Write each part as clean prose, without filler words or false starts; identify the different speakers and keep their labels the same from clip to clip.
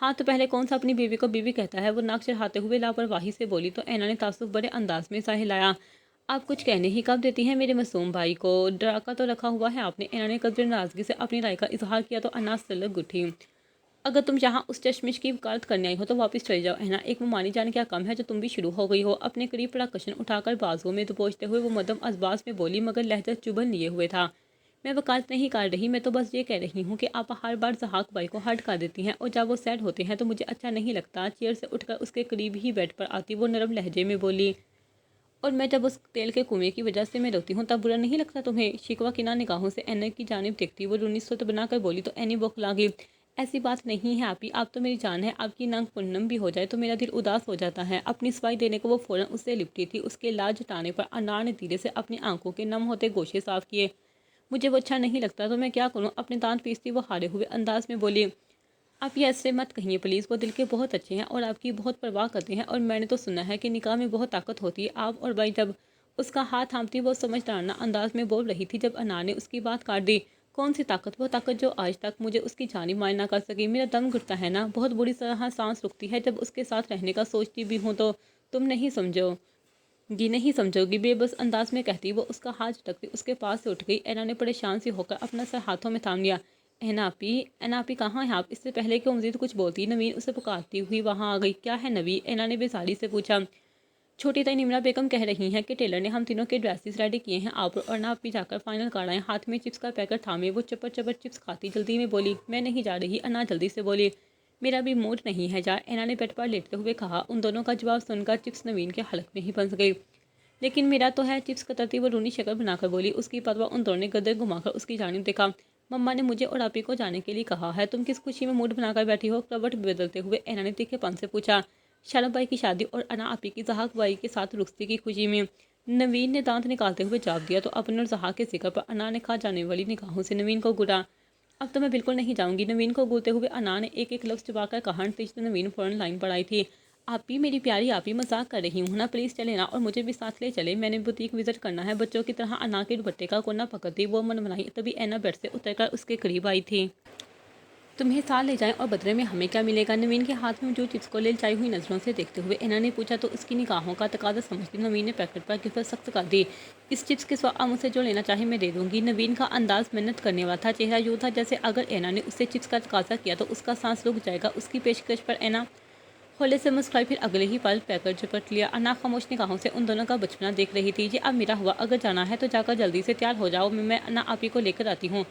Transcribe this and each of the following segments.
Speaker 1: ہاں تو پہلے کون سا اپنی بیوی کو بیوی کہتا ہے، وہ ناک چڑھاتے ہوئے لاپرواہی سے بولی تو اینا نے تعصب بڑے انداز میں سا ہلایا۔ آپ کچھ کہنے ہی کب دیتی ہیں میرے معصوم بھائی کو، ڈراکا تو رکھا ہوا ہے آپ نے۔ اینا نے قدر ناراضگی سے اپنی رائے کا اظہار کیا تو انا سلگ اٹھی۔ اگر تم یہاں اس چشمش کی وکالت کرنے آئی ہو تو واپس چلی جاؤ اینا، ایک ممانی جان کیا کم ہے جو تم بھی شروع ہو گئی ہو۔ اپنے قریب پڑا کشن اٹھا کر بازوؤں میں دبوچتے ہوئے وہ مدم ازباز میں بولی مگر لہجہ چبھن لیے ہوئے تھا۔ میں وکالت نہیں کر رہی، میں تو بس یہ کہہ رہی ہوں کہ آپ ہر بار ضحاک بھائی کو ہرٹ کر دیتی ہیں اور جب وہ سیڈ ہوتے ہیں تو مجھے اچھا نہیں لگتا۔ چیئر سے اٹھ کر اس کے قریب ہی بیڈ پر آتی وہ نرم لہجے میں بولی، اور میں جب اس تیل کے کنویں کی وجہ سے میں روتی ہوں تب برا نہیں لگتا تمہیں؟ شکوہ کناں نگاہوں سے اینا کی جانب دیکھتی وہ رونی صورت بنا کر بولی تو اینی بوکھلا گئی۔ ایسی بات نہیں ہے آپی، آپ تو میری جان ہے، آپ کی ننگ پنم بھی ہو جائے تو میرا دل اداس ہو جاتا ہے۔ اپنی سوائی دینے کو وہ فوراً اس سے لپٹی تھی۔ اس کے لاج جٹانے پر انار نے دھیرے سے اپنی آنکھوں کے نم ہوتے گوشے صاف کیے۔ مجھے وہ اچھا نہیں لگتا تو میں کیا کروں؟ اپنے دانت پیستی وہ ہارے ہوئے انداز میں بولی۔ آپ یہ ایسے مت کہیے پلیز، وہ دل کے بہت اچھے ہیں اور آپ کی بہت پرواہ کرتے ہیں، اور میں نے تو سنا ہے کہ نکاح میں بہت طاقت ہوتی ہے۔ آپ اور بھائی جب اس کا ہاتھ تھامتی وہ سمجھدارانہ انداز میں بول رہی تھی جب انار نے اس کی بات کاٹ دی۔ کون سی طاقت؟ وہ طاقت جو آج تک مجھے اس کی جانب مائل نہ کر سکی۔ میرا دم گھٹتا ہے نا، بہت بری طرح سانس رکتی ہے جب اس کے ساتھ رہنے کا سوچتی بھی ہوں تو تم نہیں سمجھو گی، نہیں سمجھو گی، بے بس انداز میں کہتی وہ اس کا ہاتھ جھٹکتی اس کے پاس سے اٹھ گئی۔ اینا نے پریشان سی ہو کر اپنا سر ہاتھوں میں تھام لیا۔ اینا آپی کہاں ہے آپ؟ اس سے پہلے کہ وہ مزید کچھ بولتی نوین اسے پکارتی ہوئی وہاں آ گئی۔ کیا ہے نوی؟ اینا نے بیزاری سے پوچھا۔ چھوٹی تائی نمرا بیگم کہہ رہی ہیں کہ ٹیلر نے ہم تینوں کے ڈریسز ریڈی کیے ہیں، آپ اور نا آپی جا کر فائنل کر آئیں۔ ہاتھ میں چپس کا پیکٹ تھامے وہ چپر چپر چپس کھاتی جلدی میں بولی۔ میں نہیں جا رہی، انا جلدی سے بولی۔ میرا بھی موڈ نہیں ہے جا، اینا نے بیڈ پر لیٹتے ہوئے کہا۔ ان دونوں کا جواب سن کر چپس نوین کے حلق میں ہی پھنس گئی۔ لیکن میرا تو ہے، چپس کترتی وہ رونی شکل بنا کر بولی۔ اس کی پرواہ ان دونوں نے گدر گھما کر اس کی جانب دیکھا۔ مما نے مجھے اور آپی کو جانے کے لیے کہا ہے، تم کس خوشی میں موڈ بنا کر بیٹھی ہو؟ کروٹ بدلتے ہوئے اینا نے تیکھے پن سے پوچھا۔ شرف بھائی کی شادی اور انا آپی کی ضحاک بھائی کے ساتھ رخصتی کی خوشی میں، نوین نے دانت نکالتے ہوئے جواب دیا تو اپنے اور ضحاک کے ذکر پر انا نے کھا جانے والی نگاہوں سے نوین کو گھورا۔ اب تو میں بالکل نہیں جاؤں گی، نوین کو گھورتے ہوئے انا نے ایک ایک لفظ چبا کر کہا۔ نتیجتاً نوین فوراً لائن پر آئی تھی۔ آپی میری پیاری آپی، مذاق کر رہی ہوں نا، پلیز چلے نا اور مجھے بھی ساتھ لے چلے، میں نے بوتیک وزٹ کرنا ہے۔ بچوں کی طرح انا کے دوپٹے کا کونا پکڑتی وہ منمنائی، تبھی اینا بیڈ سے اتر کر اس کے قریب آئی تھی۔ تمہیں ساتھ لے جائیں اور بدلے میں ہمیں کیا ملے گا؟ نوین کے ہاتھ میں موجود چپس کو للچائی ہوئی نظروں سے دیکھتے ہوئے اینا نے پوچھا تو اس کی نگاہوں کا تقاضا سمجھتی نوین نے پیکٹ پر گرفت سخت کر دی۔ اس چپس کے سوا آپ مجھ سے جو لینا چاہے میں دے دوں گی۔ نوین کا انداز منت کرنے والا تھا، چہرہ یوں تھا جیسے اگر اینا نے اس سے چپس کا تقاضا کیا تو اس کا سانس رک جائے گا۔ اس کی پیشکش پر اینا ہولے سے مسکرائی، پھر اگلے ہی پل پیکٹ جھپٹ لیا۔ انا خاموش نگاہوں سے ان دونوں کا بچپنا دیکھ رہی تھی۔ یہ اب میرا ہوا، اگر جانا ہے تو جا کر جلدی سے تیار ہو جاؤ، میں انا آپی کو لے کر آتی ہوں۔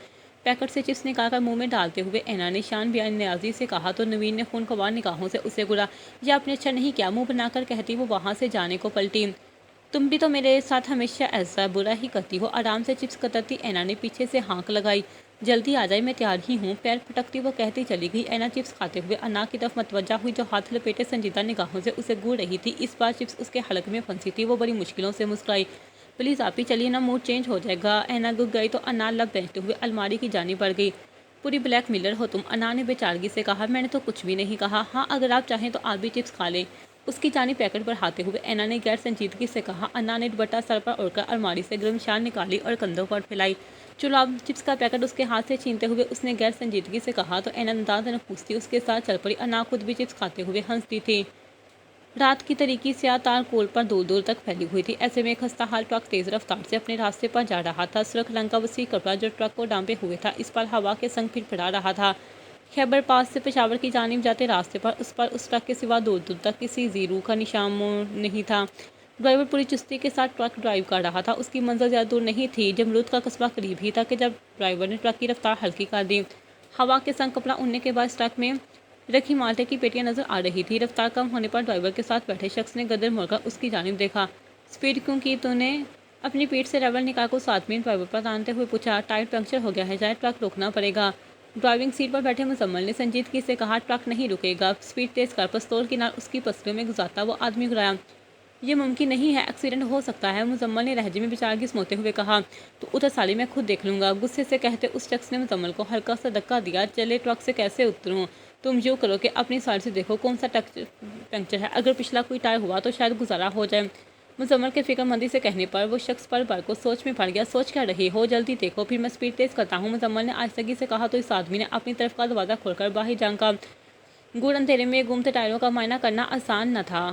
Speaker 1: پیکٹ سے چپس نکال کر منہ میں ڈالتے ہوئے اینا نے شان بیان نیازی سے کہا تو نوین نے خونخوار نگاہوں سے اسے گھورا۔ یہ آپ نے اچھا نہیں کیا، منہ بنا کر کہتی وہ وہاں سے جانے کو پلٹی۔ تم بھی تو میرے ساتھ ہمیشہ ایسا برا ہی کرتی ہو۔ آرام سے چپس کترتی اینا نے پیچھے سے ہانک لگائی۔ جلدی آ جائے، میں تیار ہی ہوں، پیر پٹکتی وہ کہتی چلی گئی۔ اینا چپس کھاتے ہوئے انا کی طرف متوجہ ہوئی جو ہاتھ لپیٹے سنجیدہ نگاہوں سے اسے گھور رہی تھی۔ اس بار چپس اس کے حلق میں پھنسی تھی، وہ بڑی مشکلوں سے مسکرائی۔ پلیز آپی چلیے نا، موڈ چینج ہو جائے گا۔ اینا گھک گئی تو انا لب بیٹھتے ہوئے الماری کی جانب بڑھ گئی۔ پوری بلیک میلر ہو تم، انا نے بے چارگی سے کہا۔ میں نے تو کچھ بھی نہیں کہا۔ ہاں اگر آپ چاہیں تو آپ بھی چپس کھا لیں، اس کی جانب پیکٹ بڑھاتے ہوئے اینا نے غیر سنجیدگی سے کہا۔ انا نے دوپٹہ سر پر اوڑھ کر الماری سے گرم شال نکالی اور کندھوں پر پھیلائی۔ چلو اب چپس کا پیکٹ اس کے ہاتھ سے چھینتے ہوئے اس نے غیر سنجیدگی سے کہا تو اینا دانت نکوستی اس کے ساتھ چل پڑی۔ انا خود بھی چپس کھاتے ہوئے ہنستی تھی۔ رات کی تاریکی سیاہ تار کول پر دور دور تک پھیلی ہوئی تھی۔ ایسے میں ایک خستہ حال ٹرک تیز رفتار سے اپنے راستے پر جا رہا تھا۔ سرخ رنگ کا وسیع کپڑا جو ٹرک کو ڈھانپے ہوئے تھا اس پر ہوا کے سنگ پھر پھڑا رہا تھا۔ خیبر پاس سے پشاور کی جانب جاتے راستے پر اس ٹرک کے سوا دور دور تک کسی زیرو کا نشان نہیں تھا۔ ڈرائیور پوری چستی کے ساتھ ٹرک ڈرائیو کر رہا تھا۔ اس کی منزل زیادہ دور نہیں تھی، جمرود کا قصبہ قریب ہی تھا کہ جب ڈرائیور نے ٹرک کی رفتار ہلکی کر دی۔ ہوا کے سنگ کپڑا اڑنے کے بعد ٹرک میں رکھی مالٹے کی پیٹیاں نظر آ رہی تھی۔ رفتار کم ہونے پر ڈرائیور کے ساتھ بیٹھے شخص نے گدر موڑ کر اس کی جانب دیکھا۔ سپیڈ کیوں کی تو نے؟ اپنی پیٹ سے ریول نکال کر اس آدمی نے ڈرائیور پر تانتے ہوئے پوچھا۔ ٹائر پنکچر ہو گیا ہے، شاید ٹرک روکنا پڑے گا۔ ڈرائیونگ سیٹ پر بیٹھے مزمل نے سنجیدگی سے کہا۔ ٹرک نہیں رکے گا، سپیڈ تیز کر، پستول کی نال اس کی پسلیوں میں گزارتا وہ آدمی گھرایا۔ یہ ممکن نہیں ہے، ایکسیڈنٹ ہو سکتا ہے، مزمل نے لہجے میں بےچارگی سموتے ہوئے کہا۔ تو ادھر سالی میں خود دیکھ لوں گا، غصے سے کہتے اس شخص نے مزمل کو ہلکا سا دھکا دیا۔ چلے ٹرک سے کیسے اتروں؟ تم یوں کرو کہ اپنی سائڈ سے دیکھو کون سا پنکچر ہے، اگر پچھلا کوئی ٹائر ہوا تو شاید گزارا ہو جائے۔ مزمل کے فکر مندی سے کہنے پر وہ شخص پل بھر کو سوچ میں پڑ گیا۔ سوچ کر رہے ہو، جلدی دیکھو پھر میں سپیڈ تیز کرتا ہوں، مزمل نے آہستگی سے کہا تو اس آدمی نے اپنی طرف کا دروازہ کھول کر باہر جھانکا۔ گڑ اندھیرے میں گمتے ٹائروں کا معائنہ کرنا آسان نہ تھا۔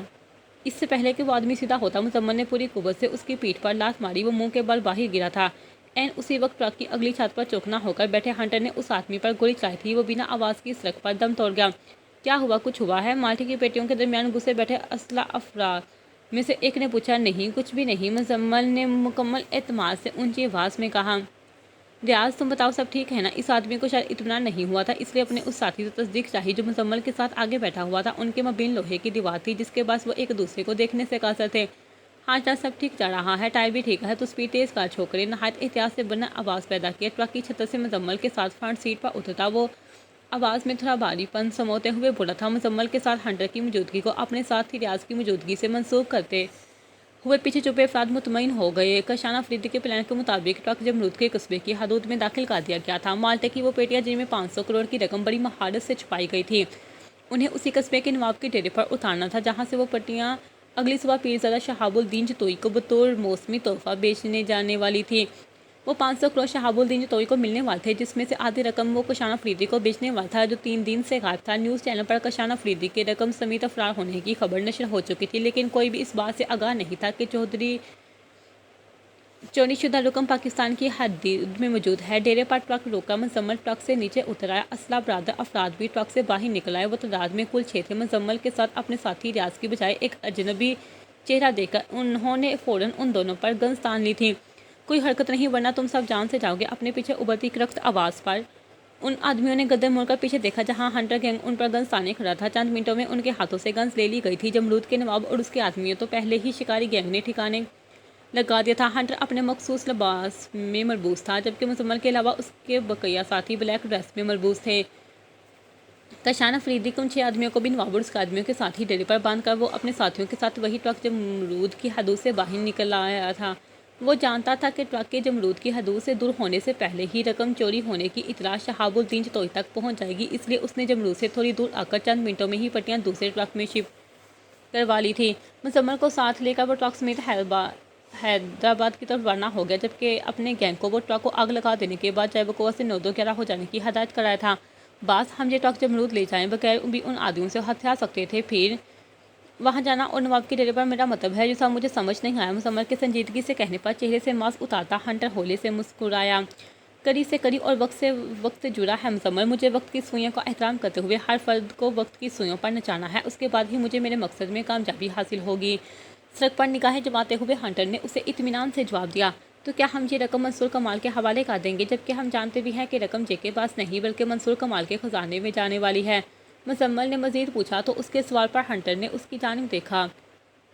Speaker 1: اس سے پہلے کہ وہ آدمی سیدھا ہوتا، مزمل نے پوری قوت سے اس کی پیٹھ پر لات ماری۔ وہ منہ کے بل باہر گرا تھا۔ عین اسی وقت ٹرک کی اگلی چھت پر چوکنا ہو کر بیٹھے ہنٹر نے اس آدمی پر گولی چلائی تھی۔ وہ بنا آواز کی سڑک پر دم توڑ گیا۔ کیا ہوا؟ کچھ ہوا ہے؟ مالٹے کی پیٹیوں کے درمیان گھسے بیٹھے اسلحہ افراد میں سے ایک نے پوچھا۔ نہیں، کچھ بھی نہیں، مزمل نے مکمل اعتماد سے اونچی آواز میں کہا۔ ریاض، تم بتاؤ سب ٹھیک ہے نا؟ اس آدمی کو شاید اطمینان نہیں ہوا تھا، اس لیے اپنے اس ساتھی سے تصدیق چاہی جو مزمل کے ساتھ آگے بیٹھا ہوا تھا۔ ان کے مابین لوہے کی دیوار تھی جس کے باعث وہ ایک دوسرے کو دیکھنے سے قاصر تھے۔ ہاں چال، سب ٹھیک جا رہا ہے، ٹائر بھی ٹھیک ہے۔ تو اسپیڈ تیز کر چھوکرے نہایت احتیاط سے بنا آواز پیدا کیا۔ ٹرک کی چھت سے مزمل کے ساتھ فرنٹ سیٹ پر اترتا وہ آواز میں تھوڑا بھاری پن سموتے ہوئے بولا تھا۔ مزمل کے ساتھ ہنٹر کی موجودگی کو اپنے ساتھی ریاض کی موجودگی سے منسوب کرتے ہوئے پیچھے چھپے افراد مطمئن ہو گئے۔ کشان افریدی کے پلان کے مطابق ٹرک جمرود کے قصبے کی حدود میں داخل کر دیا گیا تھا۔ مالٹے کی وہ پیٹیاں جن میں 500 کروڑ کی رقم بڑی مہارت سے چھپائی گئی تھی، انہیں اسی قصبے کے نواب کے ڈیرے پر اتارنا تھا جہاں سے وہ پٹیاں اگلی صبح پیرزادہ شہاب الدین جتوئی کو بطور موسمی تحفہ بیچنے جانے والی تھی۔ وہ 500 کروڑ شہاب الدین جتوئی کو ملنے والے تھے، جس میں سے آدھی رقم وہ کشان افریدی کو بیچنے والا تھا جو 3 دن سے غائب تھا۔ نیوز چینل پر کشان افریدی کے رقم سمیت فرار ہونے کی خبر نشر ہو چکی تھی، لیکن کوئی بھی اس بات سے آگاہ نہیں تھا کہ چوری شدہ رقم پاکستان کی حدود میں موجود ہے۔ ڈیرے پر ٹرک روکا، مزمل ٹرک سے نیچے اتر آیا، اسلحہ بردار افراد بھی ٹرک سے باہر نکل آئے۔ وہ تعداد میں کل 6 تھے۔ مزمل کے ساتھ اپنے ساتھی ریاض کی بجائے ایک اجنبی چہرہ دیکھ کر انہوں نے فوراً ان دونوں پر گنز تان لی تھی۔ کوئی حرکت نہیں ورنہ تم سب جان سے جاؤ گے۔ اپنے پیچھے ابھرتی کرخت آواز پر ان آدمیوں نے گردن موڑ کر پیچھے دیکھا جہاں ہنٹر گینگ ان پر گنز تانے کھڑا تھا۔ چند منٹوں میں ان کے ہاتھوں سے گنز لے لی گئی تھی۔ جمرود کے نواب اور اس کے آدمیوں تو پہلے ہی شکاری گینگ نے ٹھکانے لگا دیا تھا۔ ہنٹر اپنے مخصوص لباس میں ملبوس تھا، جبکہ مزمل کے علاوہ اس کے بقیہ ساتھی بلیک ڈریس میں ملبوس تھے۔ کشان افریدی کے ان 6 آدمیوں کو بھی نواب اور اس کے آدمیوں کے ساتھ ہی ڈیرے پر باندھ کر وہ اپنے ساتھیوں کے ساتھ وہی ٹرک جمرود کی حدود سے باہر نکل آیا تھا۔ وہ جانتا تھا کہ ٹرک کے جمرود کی حدود سے دور ہونے سے پہلے ہی رقم چوری ہونے کی اطلاع شہاب الدین جتوئی تک پہنچ جائے گی، اس لیے اس نے جمرود سے تھوڑی دور آ کر چند منٹوں میں ہی پٹیاں دوسرے ٹرک میں شفٹ کروا لی تھی۔ مزمل کو ساتھ لے کر وہ ٹرک سمیت حیدرآباد کی طرف روانہ ہو گیا، جبکہ اپنے گینگ کو وہ ٹرک کو آگ لگا دینے کے بعد جائے وقوع سے 9-11 ہو جانے کی ہدایت کرایا تھا۔ باس، ہم یہ ٹرک جمرود لے جائیں بغیر بھی ان آدمیوں سے ہتھیار سکتے تھے، پھر وہاں جانا اور نواب کے ڈیرے پر میرا مطلب ہے، جو سب مجھے سمجھ نہیں آیا۔ مزمل کے سنجیدگی سے کہنے پر چہرے سے ماسک اتارتا ہنٹر ہولے سے مسکرایا۔ قریب سے قریب اور وقت سے وقت جڑا ہے مزمل۔ مجھے وقت کی سوئیوں کا احترام کرتے ہوئے ہر فرد کو وقت کی سوئیوں پر نچانا ہے، اس کے بعد ہی مجھے میرے مقصد میں کامیابی حاصل ہوگی۔ سڑک پر نگاہیں جماتے ہوئے ہنٹر نے اسے اطمینان سے جواب دیا۔ تو کیا ہم یہ رقم منصور کمال کے حوالے کر دیں گے، جبکہ ہم جانتے بھی ہیں کہ رقم جے کے پاس نہیں بلکہ منصور کمال کے خزانے میں جانے والی ہے؟ مزمل نے مزید پوچھا تو اس کے سوال پر ہنٹر نے اس کی جانب دیکھا۔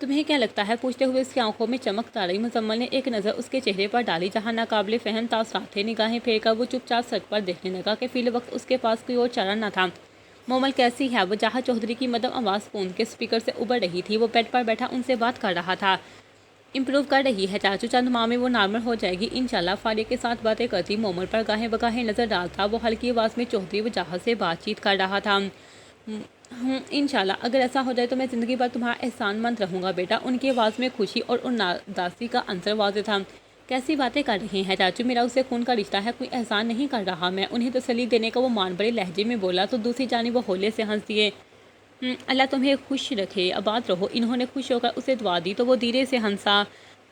Speaker 1: تمہیں کیا لگتا ہے؟ پوچھتے ہوئے اس کی آنکھوں میں چمک آ رہی۔ مزمل نے ایک نظر اس کے چہرے پر ڈالی جہاں ناقابل فہم تاثرات تھے۔ نگاہیں پھیر کر وہ چپ چاپ سڑک پر دیکھنے لگا کہ فی الوقت اس کے پاس کوئی اور چارہ نہ تھا۔ مومل کیسی ہے؟ وجاہت چودھری کی مدھم آواز فون کے اسپیکر سے ابھر رہی تھی۔ وہ بیڈ پر بیٹھا ان سے بات کر رہا تھا۔ امپروو کر رہی ہے چاچو، چند ماہ میں وہ نارمل ہو جائے گی انشاءاللہ۔ فاریہ کے ساتھ باتیں کرتی مومل پر گاہے بگاہے نظر ڈالتا وہ ہلکی آواز میں چودھری وجاہت سے بات چیت کر رہا تھا۔ انشاءاللہ، اگر ایسا ہو جائے تو میں زندگی بھر تمہارا احسان مند رہوں گا بیٹا۔ ان کی آواز میں خوشی اور اداسی کا عنصر واضح تھا۔ کیسی باتیں کر رہے ہیں چاچو؟ میرا اس سے خون کا رشتہ ہے، کوئی احسان نہیں کر رہا میں۔ انہیں تسلی دینے کا وہ مان بڑے لہجے میں بولا تو دوسری جانب وہ ہولے سے ہنس دیے۔ اللہ تمہیں خوش رکھے، آباد رہو۔ انہوں نے خوش ہو کر اسے دعا دی تو وہ دھیرے سے ہنسا۔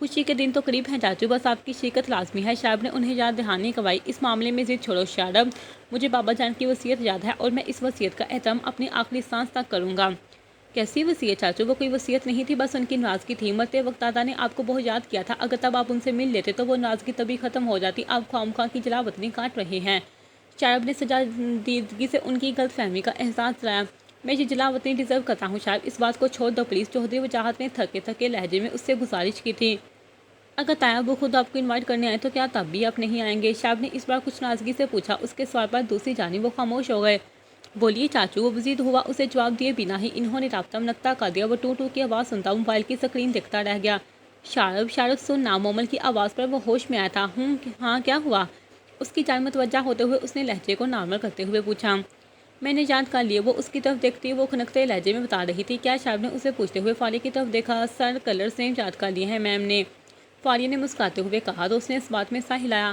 Speaker 1: خوشی کے دن تو قریب ہیں چاچو، بس آپ کی شرکت لازمی ہے۔ شارب نے انہیں یاد دہانی کروائی۔ اس معاملے میں ضد چھوڑو شارب، مجھے بابا جان کی وصیت یاد ہے اور میں اس وصیت کا احترام اپنی آخری سانس تک کروں گا۔ کیسی وصیت چاچو؟ وہ کوئی وصیت نہیں تھی، بس ان کی ناراضگی تھی۔ مرتے وقت دادا نے آپ کو بہت یاد کیا تھا، اگر تب آپ ان سے مل لیتے تو وہ ناراضگی تبھی ختم ہو جاتی۔ آپ خواہ کی جلا وطنی کاٹ رہے ہیں۔ شارب نے سنجیدگی سے ان کی غلط فہمی کا احساس دلایا۔ میں یہ جلا وطنی ڈیزرو کرتا ہوں شارب، اس بات کو چھوڑ دو پلیز، چودھری وجاہت نے تھکے تھکے لہجے میں اس سے گزارش کی تھی۔ اگر تایا ابو خود آپ کو انوائٹ کرنے آئے تو کیا تب بھی آپ نہیں آئیں گے؟ شارب نے اس بار کچھ ناراضگی سے پوچھا۔ اس کے سوال پر دوسری جانب وہ خاموش ہو گئے۔ بولیے چاچو، وہ مزید ہوا اسے جواب دیے بنا ہی انہوں نے رابطہ منقطع کر دیا۔ وہ ٹو ٹو کی آواز سنتا موبائل کی سکرین دیکھتا رہ گیا۔ شارب سن نا، مومل کی آواز پر وہ ہوش میں آیا تھا۔ ہاں کیا ہوا؟ اس کی جانب متوجہ ہوتے ہوئے اس نے لہجے کو نارمل کرتے ہوئے پوچھا۔ میں نے یاد کر لیے، وہ اس کی طرف دیکھتی وہ کھنکتے لہجے میں بتا رہی تھی۔ کیا؟ شارب نے اسے پوچھتے ہوئے فاریہ کی طرف دیکھا۔ سر کلرز نے یاد کر لیے ہیں میم نے، فاریہ نے مسکراتے ہوئے کہا تو اس نے اس بات میں سر ہلایا۔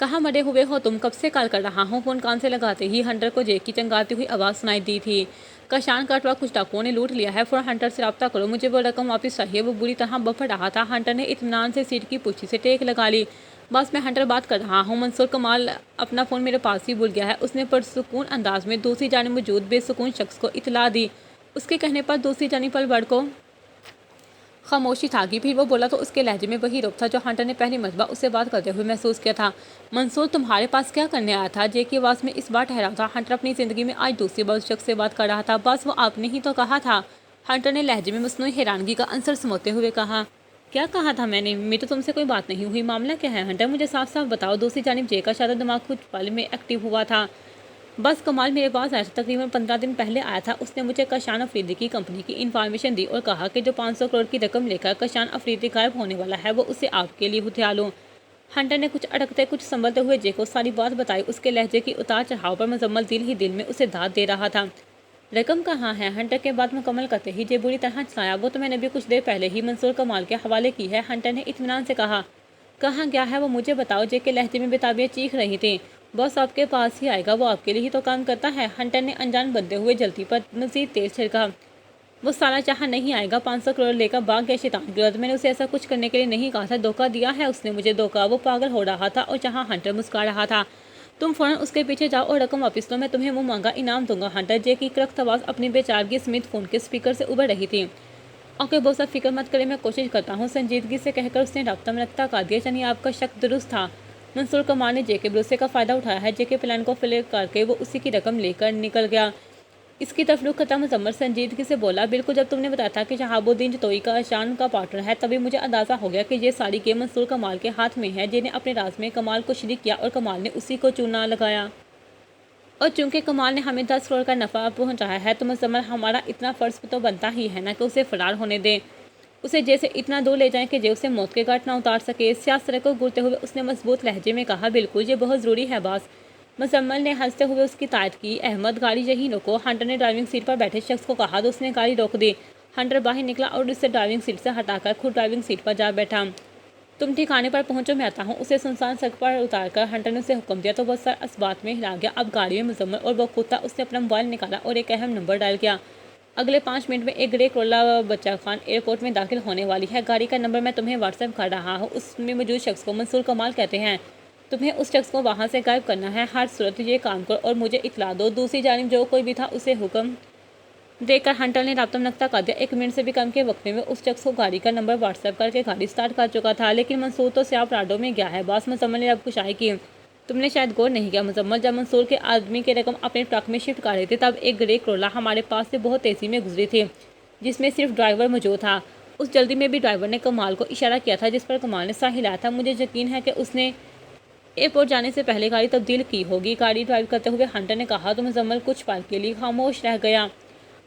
Speaker 1: کہاں مڑے ہوئے ہو تم؟ کب سے کال کر رہا ہوں۔ فون کان سے لگاتے ہی ہنٹر کو جیک کی چنگاتی ہوئی آواز سنائی دی تھی۔ کشان کا اٹوا کچھ ڈاکوؤں نے لوٹ لیا ہے، فوراً ہنٹر سے رابطہ کرو، مجھے وہ رقم واپس چاہیے۔ وہ بری طرح بفر رہا تھا۔ ہنٹر نے اطمینان سے سیٹ کی پوچھی سے ٹیک لگا لی۔ بس میں ہنٹر بات کر رہا ہوں، منصور کمال اپنا فون میرے پاس ہی بھول گیا ہے۔ اس نے پرسکون انداز میں دوسری جانب موجود بے سکون شخص کو اطلاع دی۔ اس کے کہنے پر دوسری جانب پل بڑھ کو خاموشی چھا گئی، پھر وہ بولا تو اس کے لہجے میں وہی رعب تھا جو ہنٹر نے پہلی مرتبہ اس سے بات کرتے ہوئے محسوس کیا تھا۔ منصور تمہارے پاس کیا کرنے آیا تھا؟ جے کی آواز میں اس بار ٹھہراؤ تھا۔ ہنٹر اپنی زندگی میں آج دوسری بار اس شخص سے بات کر رہا تھا۔ بس وہ آپ نے ہی تو کہا تھا، ہنٹر نے لہجے میں مصنوعی حیرانگی کا عنصر سموتے ہوئے کہا۔ کیا کہا تھا میں نے؟ میری تو تم سے کوئی بات نہیں ہوئی، معاملہ کیا ہے ہنٹر؟ مجھے صاف صاف بتاؤ۔ دوسری جانب جے کا شادہ دماغ کچھ پل میں ایکٹیو ہوا تھا۔ بس کمال میرے پاس آیا تھا، تقریباً 15 دن پہلے آیا تھا۔ اس نے مجھے کشان افریدی کی کمپنی کی انفارمیشن دی اور کہا کہ جو 500 کروڑ کی رقم لے کر کشان افریدی غائب ہونے والا ہے وہ اسے آپ کے لیے ہتھیا لوں۔ ہنٹر نے کچھ اڑکتے کچھ سنبھلتے ہوئے جے کو ساری بات بتائی۔ اس کے لہجے کی اتار چڑھاؤ پر مزمل دل ہی دل میں اسے داد دے رہا تھا۔ رقم کہاں ہے؟ ہنٹر کے بات مکمل کرتے ہی جے بری طرح چلایا۔ وہ تو میں نے بھی کچھ دیر پہلے ہی منصور کمال کے حوالے کی ہے، ہنٹر نے اطمینان سے کہا۔ کہاں گیا ہے وہ مجھے بتاؤ؟ جے کے لہجے میں بےتابیاں چیخ رہی تھیں۔ بس آپ کے پاس ہی آئے گا، وہ آپ کے لیے ہی تو کام کرتا ہے، ہنٹر نے انجان بنتے ہوئے جلتی پر مزید تیل چھڑکا۔ وہ سالہ چاہا نہیں آئے گا، 500 کروڑ لے کر بھاگ گیا شیطان کی اولاد۔ میں نے اسے ایسا کچھ کرنے کے لیے نہیں کہا تھا، دھوکہ دیا ہے اس نے مجھے، دھوکہ۔ وہ پاگل ہو رہا تھا اور جہاں ہنٹر مسکرا رہا تھا۔ تم فوراً اس کے پیچھے جاؤ اور رقم واپس لو، میں تمہیں منہ مانگا انعام دوں گا ہنٹر۔ جے کی کرخت آواز اپنی بے چارگی سمیت فون کے اسپیکر سے ابھر رہی تھی۔ اوکے بہت سا فکر مت کرے، میں کوشش کرتا ہوں، سنجیدگی سے کہہ کر اس نے رابطہ میں رکھتا کر دیا۔ یعنی آپ کا شک درست تھا۔ منصور کمال نے جے کے بھروسے کا فائدہ اٹھایا ہے، جے کے پلان کو فیل کر کے وہ اسی کی رقم لے کر نکل گیا۔ اس کی طرف رخ کرتا مزمل سنجیدگی سے بولا، بالکل جب تم نے بتایا تھا کہ شہاب الدین جتوئی کا شان کا پارٹنر ہے، تبھی مجھے اندازہ ہو گیا کہ یہ ساری گیم منصور کمال کے ہاتھ میں ہے۔ جے نے اپنے راز میں کمال کو شریک کیا اور کمال نے اسی کو چونا لگایا۔ اور چونکہ کمال نے ہمیں 10 کروڑ کا نفع پہنچایا ہے تو مزمل ہمارا اتنا فرض تو بنتا ہی ہے نا کہ اسے فرار ہونے دیں، اسے جے سے اتنا دور لے جائیں کہ جے اسے موت کے گھاٹ نہ اتار سکے۔ سیاہ سڑک کو گھورتے ہوئے اس نے مضبوط لہجے میں کہا، بالکل یہ بہت ضروری ہے باس۔ مزمل نے ہنستے ہوئے اس کی تائید کی۔ احمد گاڑی یہی روکو، ہنٹر نے ڈرائیونگ سیٹ پر بیٹھے شخص کو کہا تو اس نے گاڑی روک دی۔ ہنٹر باہر نکلا اور اسے ڈرائیونگ سیٹ سے ہٹا کر خود ڈرائیونگ سیٹ پر جا بیٹھا۔ تم ٹھکانے پر پہنچو، میں آتا ہوں۔ اسے سنسان سڑک پر اتار کر ہنٹر نے اسے حکم دیا تو وہ سر اسبات میں ہلا گیا۔ اب گاڑی میں مزمل اور وہ خود تھا۔ اس نے اپنا موبائل نکالا اور ایک اہم نمبر ڈائل کیا۔ اگلے 5 منٹ میں ایک گرے کرولا بچہ خان ایئرپورٹ میں داخل ہونے والی ہے۔ گاڑی کا نمبر میں تمہیں واٹس ایپ کر رہا ہوں، اس میں موجود شخص کو منصور کمال کہتے ہیں۔ تمہیں اس شخص کو وہاں سے غائب کرنا ہے، ہر صورت یہ کام کرو اور مجھے اطلاع دو۔ دوسری جانب جو کوئی بھی تھا اسے حکم دے کر ہنٹر نے رابطہ نقطہ کر دیا۔ 1 منٹ سے بھی کم کے وقفے میں اس شخص کو گاڑی کا نمبر واٹس ایپ کر کے گاڑی سٹارٹ کر چکا تھا۔ لیکن منصور تو سیاہ پراڈو میں گیا ہے باس، مزمل نے اب کشائی کی۔ تم نے شاید غور نہیں کیا مزمل، جب منصور کے آدمی کے رقم اپنے ٹرک میں شفٹ کر رہے تھے تب ایک گرے کرولا ہمارے پاس سے بہت تیزی میں گزری تھی جس میں صرف ڈرائیور موجود تھا۔ اس جلدی میں بھی ڈرائیور نے کمال کو اشارہ کیا تھا جس پر کمال نے سر ہلایا تھا۔ مجھے یقین ہے کہ اس نے ایئرپورٹ جانے سے پہلے گاڑی تبدیل کی ہوگی، گاڑی ڈرائیو کرتے ہوئے ہنٹر نے کہا تو مزمل کچھ پل کے لیے خاموش رہ گیا۔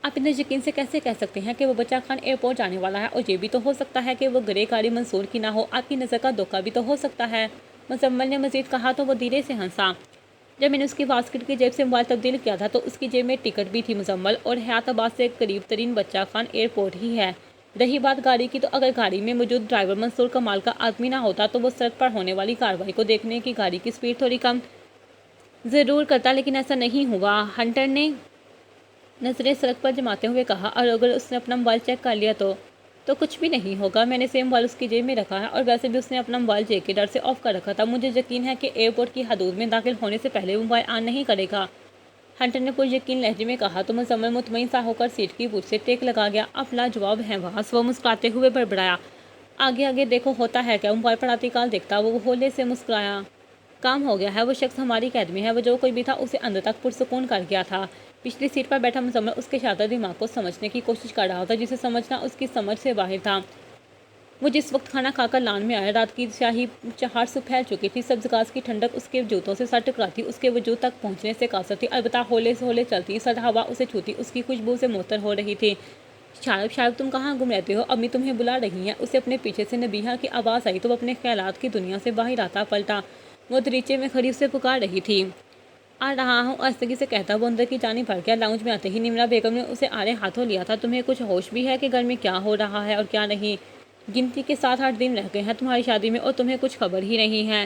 Speaker 1: آپ اتنے یقین سے کیسے کہہ سکتے ہیں کہ وہ بچہ خان ایئرپورٹ جانے والا ہے؟ اور یہ بھی تو ہو سکتا ہے کہ وہ گرے گاڑی منصور کی نہ ہو، آپ کی نظر کا دھوکہ بھی تو ہو سکتا ہے، مزمل نے مزید کہا تو وہ دھیرے سے ہنسا۔ جب میں نے اس کی واسکٹ کی جیب سے موبائل تبدیل کیا تھا تو اس کی جیب میں ٹکٹ بھی تھی مزمل، اور حیات آباد سے قریب ترین بچہ خان ایئرپورٹ ہی ہے۔ رہی بات گاڑی کی، تو اگر گاڑی میں موجود ڈرائیور منصور کمال کا آدمی نہ ہوتا تو وہ سڑک پر ہونے والی کارروائی کو دیکھنے کی گاڑی کی سپیڈ تھوڑی کم ضرور کرتا، لیکن ایسا نہیں ہوا، ہنٹر نے نظریں سڑک پر جماتے ہوئے کہا۔ اور اگر اس نے اپنا موبائل چیک کر لیا تو کچھ بھی نہیں ہوگا، میں نے سیم موبائل اس کی جیب میں رکھا ہے، اور ویسے بھی اس نے اپنا موبائل جے کے ڈر سے آف کر رکھا تھا۔ مجھے یقین ہے کہ ایئرپورٹ کی حدود میں داخل ہونے سے پہلے وہ موبائل آن نہیں کرے گا، ہنٹر نے پر یقین لہجے میں کہا تو مزمل مطمئن سا ہو کر سیٹ کی پوچھ سے ٹیک لگا گیا۔ اب لاجواب ہیں باس، وہ مسکراتے ہوئے بڑبڑایا۔ آگے آگے دیکھو ہوتا ہے کیا؟ موبائل پر آتی کال دیکھتا وہ ہولے سے مسکرایا۔ کام ہو گیا ہے، وہ شخص ہماری قید میں ہے، وہ جو کوئی بھی تھا اسے اندر تک پرسکون کر گیا تھا۔ پچھلی سیٹ پر بیٹھا مزمل اس کے شاطر دماغ کو سمجھنے کی کوشش کر رہا تھا جسے سمجھنا اس کی سمجھ سے باہر تھا۔ وہ جس وقت کھانا کھا کر لان میں آیا، رات کی سیاہی چہار سو پھیل چکی تھی، سبز گھاس کی ٹھنڈک اس کے جوتوں سے سر ٹکراتی اس کے وجود تک پہنچنے سے قاصر تھی، البتہ ہولے سے ہولے چلتی سرد ہوا اسے چھوتی اس کی خوشبو سے معطر ہو رہی تھی۔ شاید تم کہاں گم رہتے ہو، امی تمہیں بلا رہی ہیں۔ اسے اپنے پیچھے سے نبیہہ کی آواز آئی تو وہ اپنے خیالات کی دنیا سے باہر آتا پلٹا۔ وہ دریچے میں کھڑی اسے پکار رہی تھی۔ آ رہا ہوں، آہستگی سے کہتا وہ اندر کی جانب بڑھ گیا۔ لاؤنج میں آتے ہی نمرا بیگم نے اسے آڑے ہاتھوں لیا تھا۔ تمہیں کچھ ہوش بھی ہے کہ گھر میں کیا ہو رہا ہے اور کیا نہیں؟ گنتی کے 7-8 دن رہ گئے ہیں تمہاری شادی میں اور تمہیں کچھ خبر ہی نہیں ہے۔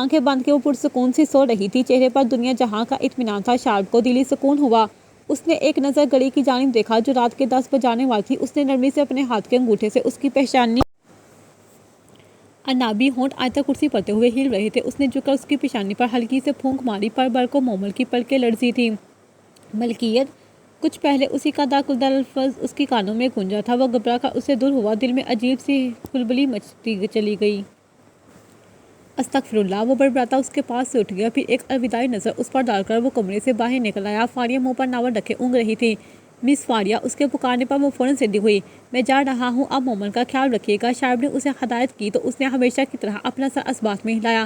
Speaker 1: آنکھیں بند کے وہ پرسکون سی سو رہی تھی، چہرے پر دنیا جہاں کا اطمینان تھا۔ شارپ کو دلی سکون ہوا۔ اس نے ایک نظر گھڑی کی جانب دیکھا جو رات کے 10 بجانے والی تھی۔ اس نے نرمی سے اپنے ہاتھ کے انگوٹھے سے اس کی پیشانی انابی ہونٹ آیتہ کرسی پڑھتے ہوئے ہل رہے تھے۔ اس نے جھک کر اس کی پیشانی پر ہلکی سے پھونک ماری، پر بر کو مومل کی پلکیں لرزی تھیں۔ ملکیت! کچھ پہلے اسی کا داخلدہ لفظ اس کی کانوں میں گونجا تھا۔ وہ گھبرا کر اس سے دور ہوا، دل میں عجیب سی کھلبلی مچتی چلی گئی۔ استغفراللہ! وہ بڑبڑاتا اس کے پاس سے اٹھ گیا، پھر ایک الوداعی نظر اس پر ڈال کر وہ کمرے سے باہر نکل آیا۔ فاریہ منہ پر ناول رکھے اونگ رہی تھی۔ مس فاریہ! اس کے پکارنے پر وہ فوراً سیدھی ہوئی۔ میں جا رہا ہوں، آپ مومل کا خیال رکھیے گا۔ شارپ نے اسے ہدایت کی تو اس نے ہمیشہ کی طرح اپنا سر اس بات میں ہلایا۔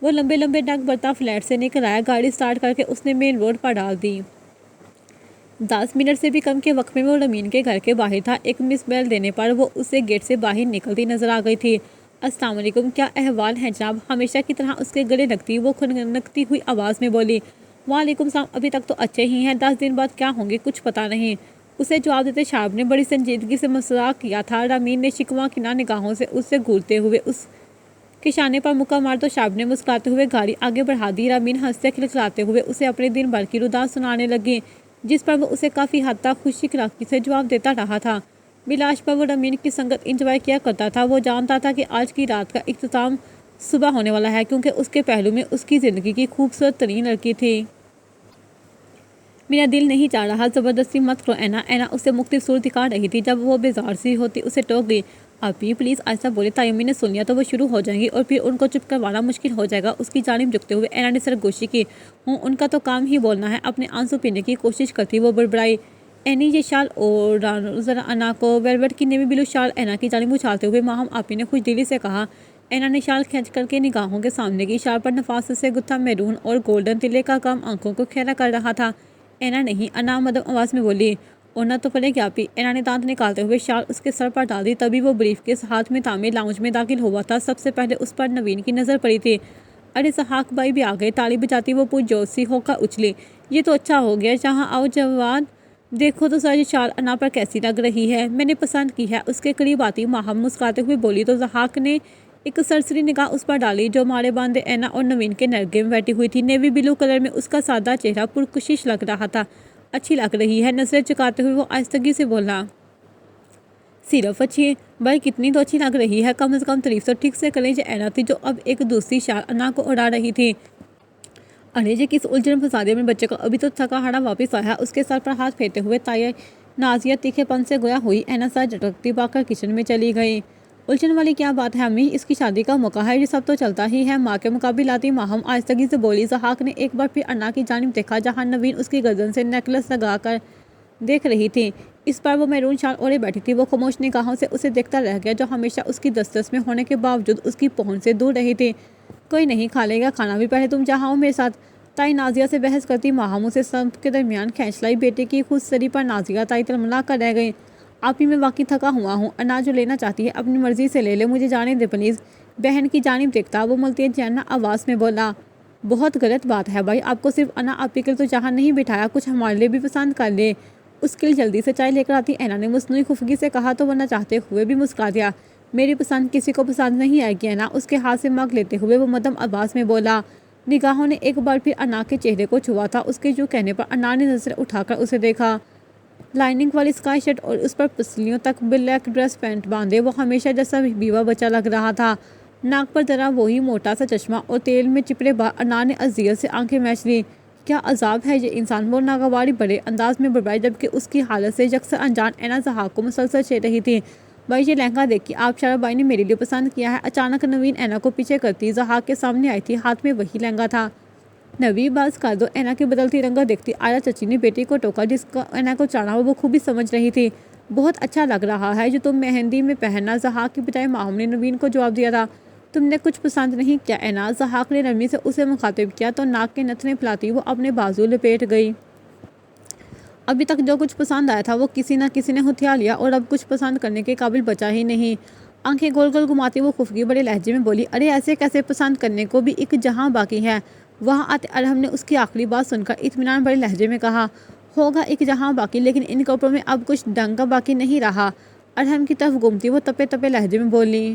Speaker 1: وہ لمبے لمبے ڈگ برتا فلیٹ سے نکل آیا۔ گاڑی سٹارٹ کر کے اس نے مین روڈ پر ڈال دی۔ 10 منٹ سے بھی کم کے وقت میں وہ رمین کے گھر کے باہر تھا۔ ایک مس بیل دینے پر وہ اسے گیٹ سے باہر نکلتی نظر آ گئی تھی۔ السلام علیکم! کیا احوال ہیں جناب؟ ہمیشہ کی طرح اس کے گلے لگتی وہ کھنکتی ہوئی آواز میں بولی۔ وعلیکم السلام! ابھی تک تو اچھے ہی ہیں، 10 دن بعد کیا ہوں گے کچھ پتہ نہیں۔ اسے جواب دیتے شارپ نے بڑی سنجیدگی سے مذاق کیا تھا۔ رامین نے شکوہ کناں نگاہوں سے اس سے گھورتے ہوئے اس کے شانے پر مکہ مار تو شارپ نے مسکراتے ہوئے گاڑی آگے بڑھا دی۔ رامین ہنستے کھلکھلاتے ہوئے اسے اپنے دن بھر کی روداد سنانے لگی، جس پر وہ اسے کافی حد تک خوش اخلاقی سے جواب دیتا رہا تھا۔ بلاش پر وہ رامین کی سنگت انجوائے کیا کرتا تھا۔ وہ جانتا تھا کہ آج کی رات کا اختتام صبح ہونے والا ہے، کیونکہ اس کے پہلو میں اس کی زندگی کی خوبصورت ترین لڑکی تھی۔ میرا دل نہیں چاہ رہا، زبردستی مت کرو اینا۔ اینا اسے مختلف صورت دکھا رہی تھی۔ جب وہ بیزار سی ہوتی اسے ٹوک گئی۔ آپی پلیز آہستہ بولے، تیمی نے سن لیا تو وہ شروع ہو جائیں گی اور پھر ان کو چپ کروانا مشکل ہو جائے گا۔ اس کی جانب جھکتے ہوئے اینا نے سرگوشی کی۔ ان کا تو کام ہی بولنا ہے۔ اپنے آنسو پینے کی کوشش کرتی وہ بڑبڑائی۔ اینی یہ شال اوڑھو ذرا انا کو۔ ویلویٹ کی نیوی بلو شال اینا کی جانب اچھالتے ہوئے ماہم آپی نے خوش دلی سے کہا۔ اینا نے شال کھینچ کر کے نگاہوں کے سامنے کی۔ شال پر نفاست سے گتھا میرون اور گولڈن تلے کا کام آنکھوں کو خیرہ کر رہا تھا۔ اینا نہیں، انا مدھم آواز میں بولی۔ اوڑھنا تو پڑے گی آپی۔ اینا نے دانت نکالتے ہوئے شال اس کے سر پر ڈال دی۔ تبھی وہ بریف کیس ہاتھ میں تھامے لاؤنج میں داخل ہوا تھا۔ سب سے پہلے اس پر نوین کی نظر پڑی تھی۔ ارے اسحاق بھائی بھی آ گئے! تالی بجاتی وہ پرجوش سی ہو کر اچھلی۔ یہ تو اچھا ہو گیا، جہاں آؤ جواد، دیکھو تو سر یہ شال انا پر کیسی لگ رہی ہے، میں نے پسند کی ہے۔ اس کے قریب آتی ماہم مسکراتے ہوئے بولی تو اسحاق نے ایک سرسری نگاہ اس پر ڈالی جو مارے باندھے اینا اور نوین کے نرگے میں بیٹھی ہوئی تھی۔ نیوی بلو کلر میں اس کا سادہ چہرہ پرکشش لگ رہا تھا۔ اچھی لگ رہی ہے، نظریں چکاتے ہوئے وہ آہستگی سے بولا۔ صرف اچھی؟ بھائی کتنی تو اچھی لگ رہی ہے، کم از کم تعریف تو ٹھیک سے کریں۔ یہ اینا تھی جو اب ایک دوسری شال انا کو اڑا رہی تھی۔ ارے یہ کس الجھن فسادے میں بچے کو ابھی تو تھکا ہارا واپس آیا۔ اس کے سر پر ہاتھ پھیرتے ہوئے تائی نازیہ تیکھے پن سے گویا ہوئی۔ اینا سر جھٹکتی پا کر کچن میں چلی گئی۔ الجھن والی کیا بات ہے امی، اس کی شادی کا موقع ہے، یہ سب تو چلتا ہی ہے۔ ماں کے مقابل آتی ماہم آہستگی سے بولی۔ اسحاق نے ایک بار پھر انا کی جانب دیکھا جہاں نوین اس کی گردن سے نیکلس لگا کر دیکھ رہی تھی۔ اس پر وہ میرون شال اوڑھے بیٹھی تھی۔ وہ خاموش نگاہوں سے اسے دیکھتا رہ گیا جو ہمیشہ اس کی دسترس میں ہونے کے باوجود اس کی پہنچ سے دور رہی تھی۔ کوئی نہیں، کھا لے گا کھانا بھی، پہلے تم جہاں ہو میرے ساتھ۔ تائی نازیہ سے بحث کرتی ماہم اسے سب کے درمیان کھینچ لائی۔ بیٹے کی خود سری پر نازیہ تائی تلملا کر رہ گئی۔ آپی میں واقعی تھکا ہوا ہوں، انا جو لینا چاہتی ہے اپنی مرضی سے لے لے، مجھے جانے دے پلیز۔ بہن کی جانب دیکھتا وہ ملتین جاننا آواز میں بولا۔ بہت غلط بات ہے بھائی، آپ کو صرف انا آپی کے لیے تو جہاں نہیں بٹھایا، کچھ ہمارے لیے بھی پسند کر لے۔ اس کے لیے جلدی سے چائے لے کر آتی اینا نے مصنوعی خفگی سے کہا تو ورنہ چاہتے ہوئے بھی مسکرا دیا۔ میری پسند کسی کو پسند نہیں آئے گی اینا، اس کے ہاتھ سے مگ لیتے ہوئے وہ مدھم آواز میں بولا۔ نگاہوں نے ایک بار پھر انا کے چہرے کو چھوا تھا۔ اس کے یوں کہنے پر انا نے نظر اٹھا کر اسے دیکھا۔ لائننگ والی اسکائی شرٹ اور اس پر پسلیوں تک بلیک ڈریس پینٹ باندھے وہ ہمیشہ جیسا بیوہ بچہ لگ رہا تھا۔ ناک پر ذرا وہی موٹا سا چشمہ اور تیل میں چپڑے بال۔ انا نے اذیت سے آنکھیں میچ لی۔ کیا عذاب ہے یہ انسان، وہ ناگواری بڑے انداز میں بڑبڑائی جبکہ اس کی حالت سے یکسر انجان اینا اسحاق کو مسلسل چھیڑ رہی تھی۔ بھائی یہ لہنگا دیکھیے، آپ شارپ بھائی نے میرے لیے پسند کیا ہے۔ اچانک نوین اینا کو پیچھے کرتی اسحاق کے سامنے آئی تھی، ہاتھ میں وہی لہنگا تھا۔ نوی بس کر دو۔ اینا کی بدلتی رنگت دیکھتی آیا چچی نے بیٹی کو ٹوکا جس کا اینا کو چاہنا وہ خوبی سمجھ رہی تھی۔ بہت اچھا لگ رہا ہے جو تم مہندی میں پہننا۔ اسحاق کی بجائے ماہم نے نوین کو جواب دیا تھا۔ تم نے کچھ پسند نہیں کیا اینا؟ اسحاق نے نرمی سے اسے مخاطب کیا تو ناک کے نتنے پھلاتی وہ اپنے بازو لپیٹ گئی۔ ابھی تک جو کچھ پسند آیا تھا وہ کسی نہ کسی نے ہتھیا لیا اور اب کچھ پسند کرنے کے قابل بچا ہی نہیں۔ آنکھیں گول گول گھماتی وہ خفگی بڑے لہجے میں بولی۔ ارے ایسے کیسے، پسند کرنے کو بھی ایک جہاں باقی ہے۔ وہاں آتے ارحم نے اس کی آخری بات سن کر اطمینان بڑے لہجے میں کہا۔ ہوگا ایک جہاں باقی، لیکن ان کپڑوں میں اب کچھ ڈنگ کا باقی نہیں رہا۔ ارحم کی طرف گھومتی وہ تپے تپے لہجے میں بولی۔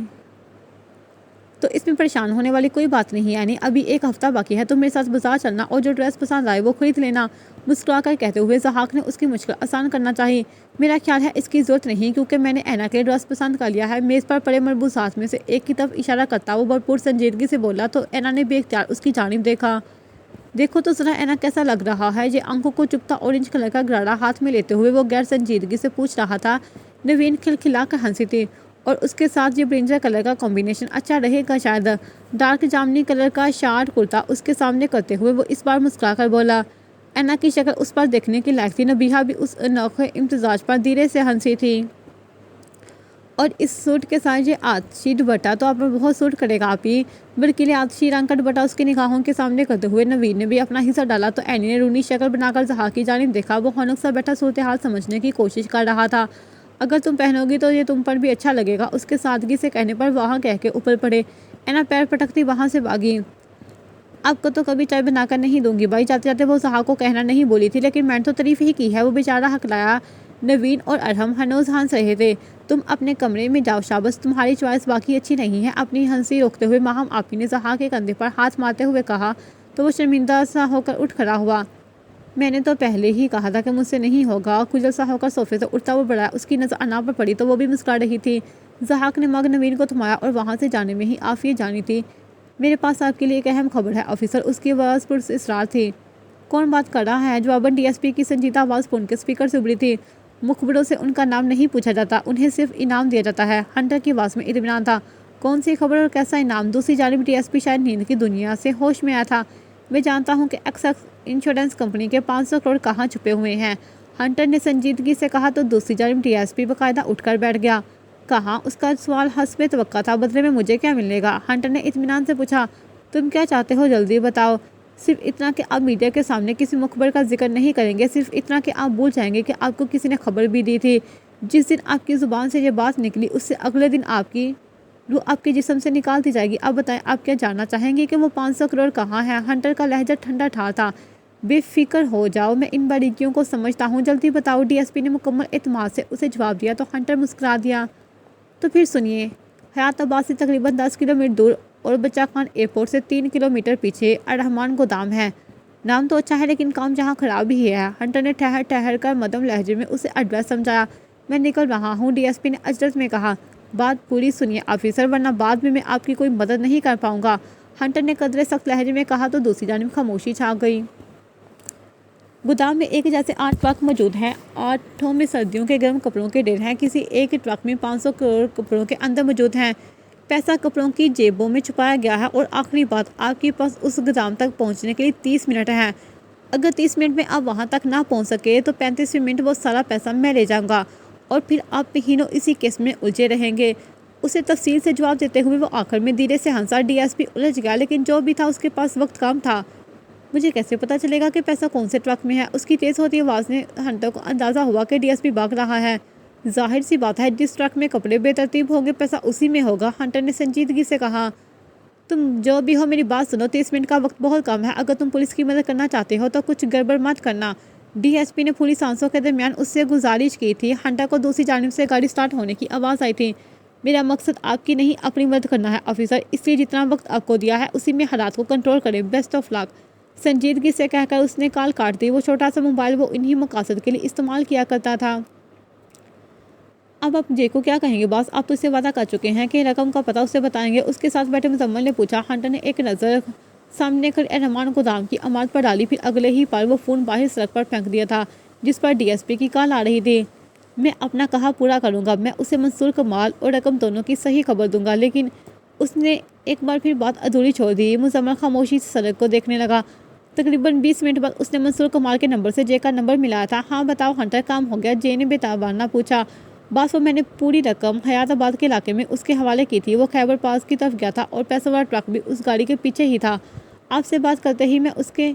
Speaker 1: تو اس میں پریشان ہونے والی کوئی بات نہیں، یعنی ابھی ایک ہفتہ باقی ہے، تم میرے ساتھ بازار چلنا اور جو ڈریس پسند آئے وہ خرید لینا، مسکرا کر کہتے ہوئے ضحاک نے اس کی مشکل آسان کرنا چاہی۔ میرا خیال ہے اس کی ضرورت نہیں، کیونکہ میں نے اینا کے ڈریس پسند کر لیا ہے۔ میز پر پڑے مربوطات میں سے ایک کی طرف اشارہ کرتا وہ بھرپور سنجیدگی سے بولا تو اینا نے بے اختیار اس کی جانب دیکھا۔ دیکھو تو ذرا اینا کیسا لگ رہا ہے، یہ آنکھوں کو چپتا اورنج کلر کا گرارا ہاتھ میں لیتے ہوئے وہ غیر سنجیدگی سے پوچھ رہا تھا۔ نوین کھلکھلا کر ہنسی تھی، اور اس کے ساتھ یہ برنجا کلر کا کمبینیشن اچھا رہے گا شاید۔ ڈارک جامنی کلر کا شارٹ کرتا اس کے سامنے کرتے ہوئے وہ اس بار مسکرا کر بولا۔ اینا کی شکل اس پر دیکھنے کی لائق تھی، نبیہہ بھی اس انوکھے امتزاج پر دھیرے سے ہنسی تھی۔ اور اس سوٹ کے ساتھ یہ آتشی دوپٹہ تو آپ پر بہت سوٹ کرے گا آپی۔ برکیلے آتشی رنگ کا دوپٹہ اس کی نگاہوں کے سامنے کرتے ہوئے نوین نے بھی اپنا حصہ ڈالا تو اینی نے رونی شکل بنا کر ضحاک کی جانب دیکھا۔ وہ ہونک سا بیٹھا صورتحال سمجھنے کی کوشش کر رہا تھا۔ اگر تم پہنو گی تو یہ تم پر بھی اچھا لگے گا، اس کے سادگی سے کہنے پر وہاں کہہ کے اوپر پڑے۔ اینا پیر پٹکتی وہاں سے بھاگی۔ آپ کو تو کبھی چائے بنا کر نہیں دوں گی بھائی۔ جاتے جاتے وہ ضحاک کو کہنا نہیں بولی تھی، لیکن میں نے تو تعریف ہی کی ہے، وہ بیچارہ ہکلایا۔ نوین اور ارحم ہنوز ہنس رہے تھے۔ تم اپنے کمرے میں جاؤ شاباش، تمہاری چوائس باقی اچھی نہیں ہے، اپنی ہنسی روکتے ہوئے ماہم آپی نے ضحاک کے کندھے پر ہاتھ مارتے ہوئے کہا تو وہ شرمندہ سا ہو کر اٹھ کھڑا ہوا۔ میں نے تو پہلے ہی کہا تھا کہ مجھ سے نہیں ہوگا۔ کھجل سا ہو کر صوفے سے اٹھتا وہ بڑھایا، اس کی نظر انا پر پڑی تو وہ بھی مسکرا رہی تھی۔ ضحاک نے مگ نوین کو تھمایا اور وہاں سے جانے میں ہی عافیہ جانی تھی۔ میرے پاس آپ کے لیے ایک اہم خبر ہے آفیسر، اس کی آواز پر اصرار تھی۔ کون بات کر رہا ہے؟ جواباً ڈی ایس پی کی سنجیدہ آواز فون کے اسپیکر سے ابھری تھی۔ مخبروں سے ان کا نام نہیں پوچھا جاتا، انہیں صرف انعام دیا جاتا ہے۔ ہنٹر کی آواز میں اطمینان تھا۔ کون سی خبر اور کیسا انعام؟ دوسری جانب ڈی ایس پی شاید نیند کی دنیا سے ہوش میں آیا تھا۔ میں جانتا ہوں کہ ایکس انشورنس کمپنی کے 500 کروڑ کہاں چھپے ہوئے ہیں، ہنٹر نے سنجیدگی سے کہا تو دوسری جانب ڈی ایس پی باقاعدہ اٹھ کر بیٹھ گیا۔ کہاں؟ اس کا سوال حسب توقع تھا۔ بدلے میں مجھے کیا ملے گا؟ ہنٹر نے اطمینان سے پوچھا۔ تم کیا چاہتے ہو جلدی بتاؤ۔ صرف اتنا کہ آپ میڈیا کے سامنے کسی مخبر کا ذکر نہیں کریں گے، صرف اتنا کہ آپ بھول جائیں گے کہ آپ کو کسی نے خبر بھی دی تھی۔ جس دن آپ کی زبان سے یہ بات نکلی اس سے اگلے دن آپ کی روح آپ کے جسم سے نکال دی جائے گی۔ اب بتائیں، آپ کیا جاننا چاہیں گے کہ وہ 500 کروڑ کہاں ہیں؟ ہنٹر کا لہجہ ٹھنڈا ٹھار تھا۔ بے فکر ہو جاؤ، میں ان باریکیوں کو سمجھتا ہوں، جلدی بتاؤ۔ ڈی ایس پی نے مکمل اعتماد سے اسے جواب دیا تو ہنٹر مسکرا دیا۔ تو پھر سنیے۔ حیات آباد سے تقریباً 10 کلومیٹر دور اور بچہ خان ایئرپورٹ سے 3 کلومیٹر پیچھے الرحمان گودام ہے۔ نام تو اچھا ہے لیکن کام جہاں خراب ہی ہے۔ ہنٹر نے ٹھہر ٹھہر کر مدھم لہجے میں اسے ایڈریس سمجھایا۔ میں نکل رہا ہوں، ڈی ایس پی نے اجرت میں کہا۔ بات پوری سنیے آفیسر، ورنہ بعد میں آپ کی کوئی مدد نہیں کر پاؤں گا، ہنٹر نے قدرے سخت لہجے میں کہا تو دوسری جانب خاموشی چھا گئی۔ گودام میں ایک جیسے 8 ٹرک موجود ہیں، 8 میں سردیوں کے گرم کپڑوں کے ڈھیر ہیں۔ کسی ایک ٹرک میں 500 کروڑ کپڑوں کے اندر موجود ہیں۔ پیسہ کپڑوں کی جیبوں میں چھپایا گیا ہے۔ اور آخری بات، آپ کے پاس اس گودام تک پہنچنے کے لیے 30 منٹ ہیں۔ اگر 30 منٹ میں آپ وہاں تک نہ پہنچ سکے تو 35 منٹ وہ سارا پیسہ میں لے جاؤں گا، اور پھر آپ مہینوں اسی کیس میں الجھے رہیں گے۔ اسے تفصیل سے جواب دیتے ہوئے وہ آخر میں دھیرے سے ہنسا۔ ڈی ایس پی الجھ گیا، لیکن جو بھی تھا اس کے پاس وقت کم تھا۔ مجھے کیسے پتہ چلے گا کہ پیسہ کون سے ٹرک میں ہے؟ اس کی تیز ہوتی آواز نے ہنٹر کو اندازہ ہوا کہ ڈی ایس پی بھاگ رہا ہے۔ ظاہر سی بات ہے، جس ٹرک میں کپڑے بے ترتیب ہوں گے پیسہ اسی میں ہوگا، ہنٹر نے سنجیدگی سے کہا۔ تم جو بھی ہو میری بات سنو، 30 منٹ کا وقت بہت کم ہے۔ اگر تم پولیس کی مدد کرنا چاہتے ہو تو کچھ گڑبڑ مت کرنا، ڈی ایس پی نے پھولی سانسوں کے درمیان اس سے گزارش کی تھی۔ ہنٹر کو دوسری جانب سے گاڑی سٹارٹ ہونے کی آواز آئی تھی۔ میرا مقصد آپ کی نہیں اپنی مدد کرنا ہے آفیسر، اس لیے جتنا وقت آپ کو دیا ہے اسی میں حالات کو کنٹرول کریں، بیسٹ آف لک، سنجیدگی سے کہہ کر اس نے کال کاٹ دی۔ وہ چھوٹا سا موبائل وہ انہی مقاصد کے لیے استعمال کیا کرتا تھا۔ اب آپ جے کو کیا کہیں گے باس؟ آپ تو اسے وعدہ کر چکے ہیں کہ رقم کا پتہ اسے بتائیں گے، اس کے ساتھ بیٹھے مزمل نے پوچھا۔ ہنٹر نے ایک نظر سامنے کر الرحمان گودام کی عمارت پر ڈالی، پھر اگلے ہی پل وہ فون باہر سڑک پر پھینک دیا تھا جس پر ڈی ایس پی کی کال آ رہی تھی۔ میں اپنا کہا پورا کروں گا، میں اسے منصور کا مال اور رقم دونوں کی صحیح خبر دوں گا، لیکن اس نے ایک بار پھر بات ادھوری چھوڑ دی۔ مزمل خاموشی سے سڑک کو دیکھنے لگا۔ تقریباً 20 منٹ بعد اس نے منصور کمال کے نمبر سے جے کا نمبر ملایا تھا۔ ہاں بتاؤ ہنٹر، کام ہو گیا؟ جے نے بے تابانہ پوچھا۔ باس وہ میں نے پوری رقم حیات آباد کے علاقے میں اس کے حوالے کی تھی، وہ خیبر پاس کی طرف گیا تھا اور پیسہ والا ٹرک بھی اس گاڑی کے پیچھے ہی تھا۔ آپ سے بات کرتے ہی میں اس کے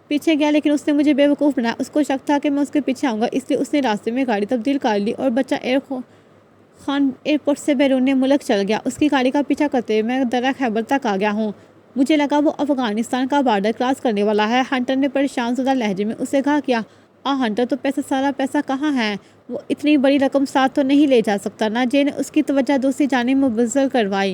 Speaker 1: پیچھے گیا، لیکن اس نے مجھے بے وقوف بنایا۔ اس کو شک تھا کہ میں اس کے پیچھے آؤں گا، اس لیے اس نے راستے میں گاڑی تبدیل کر لی اور بچہ خان ایئرپورٹ سے بیرون ملک چل گیا۔ اس کی گاڑی کا پیچھا کرتے ہوئے میں درہ خیبر تک آ گیا ہوں۔ مجھے لگا وہ افغانستان کا بارڈر کراس کرنے والا ہے، ہنٹر نے پریشان زدہ لہجے میں اسے کہا کیا؟ ہنٹر، تو سارا پیسہ کہاں ہے؟ وہ اتنی بڑی رقم ساتھ تو نہیں لے جا سکتا نا؟ جے نے اس کی توجہ دوسری جانب مبذول کروائی۔